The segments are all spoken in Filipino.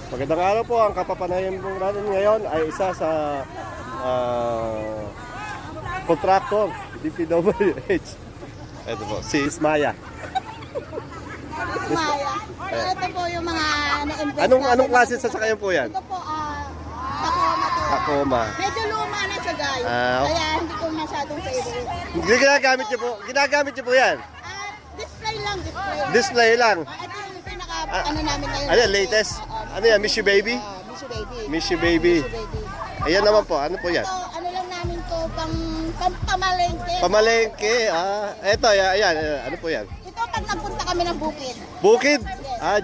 Magandang araw po. Ang kapapanayan po natin ngayon ay isa sa kontraktor DPWH. Ito po, si Ismaya. Maya. Ito po yung mga na-invest Anong klase sa sakayan po yan? Ito po, Tacoma to. Tacoma. Medyo luma na siya guys. Ah, okay. Kaya hindi ko masyadong favorite. Ginagamit niyo po. Ginagamit niyo po yan. Display lang, display. Display lang. Ito yung pinaka, ano namin ngayon. Ano yan, latest? Ano yan, Miss You Baby? Miss You Baby. Miss You Baby. Miss You Baby. Ayan naman po. Ano po yan? Ito, ano lang namin to, pamalengke. Pamalengke. Eto, ayan. Ano po yan? Ito pag nagpunta kami ng bukid. Bukid?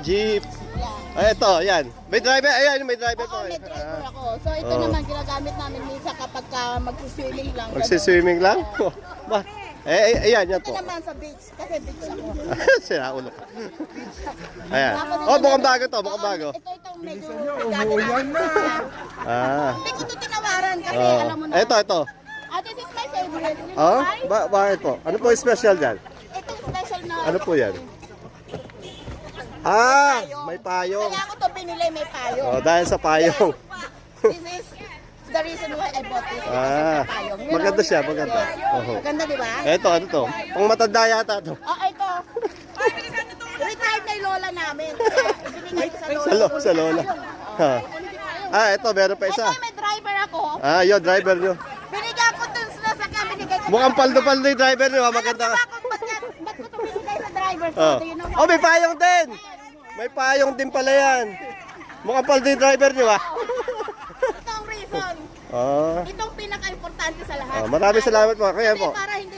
Jeep. Yan. Ito, ayan. May driver. Ayan, may driver po. Oo, may driver ako. So ito naman ginagamit namin minsan kapag mag-swimming lang. Magsiswimming lang? Ba? Ayan, yan Ito po. naman sa beach, kasi beach ako. Sira ulo. Ayan. Oh, mukhang bago to, mukhang bago. Itong medyo yan na. Hindi ko ito tinawaran kasi alam mo na. Ito. This is my favorite. Oh, bakit po? Ano po yung special dyan? Itong special na. Ano po yan? May payong. Kaya ako to binili, may payong. Oh, dahil sa payong. This is the reason why I bought this. Payong. Maganda siya, maganda. Maganda, di ba? Ito, ano to? Pang matanda yata to. Ito. Retired na yung lola namin. Kaya ibinigay ko sa lola. Sa lola. Ito, meron pa isa. Ito, may driver ako. Yun, driver nyo. Binigyan ko dun sa sasakyan, binigay ko. Mukhang paldo-paldo yung driver nyo, maganda ka. Ba't ko ito binigay sa driver ko? Oh. Do you know why? May payong din. May payong din pala yan. Mukhang paldo yung driver nyo, Ito ang reason. Itong pinaka-importante sa lahat. Maraming salamat po. Kaya po. Kasi para hindi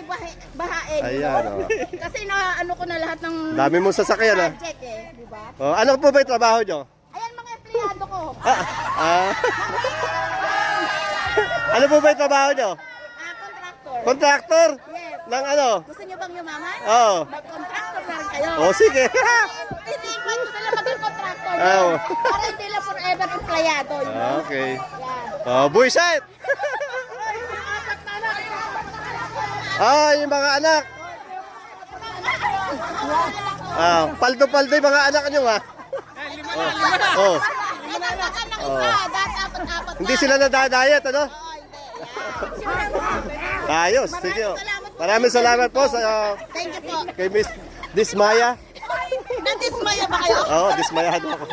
bahain. Ayan, Kasi na ano ko na lahat ng dami mong sasakyan, project di ba? Ano po ba yung trabaho nyo? Ayan mga empleyado ko. Ano po ba yung trabaho nyo? Contractor. Contractor? Yes. Ng ano? Gusto niyo bang yumaman? Oo. Mag-contractor na rin kayo. Sige. Tinipan ko sila maging contractor. Oo. Para hindi lang forever empleyado. Okay. Yan. Buisit! Yung mga anak. Paldo-paldo yung mga anak nyo, Lima na. Apat-apat. Hindi sila nadadayat, ano? Hindi. Ayos, sige. Maraming salamat po sa Thank you po. kay Miss Dismaya. Nadismaya ba kayo? Dismayado ako.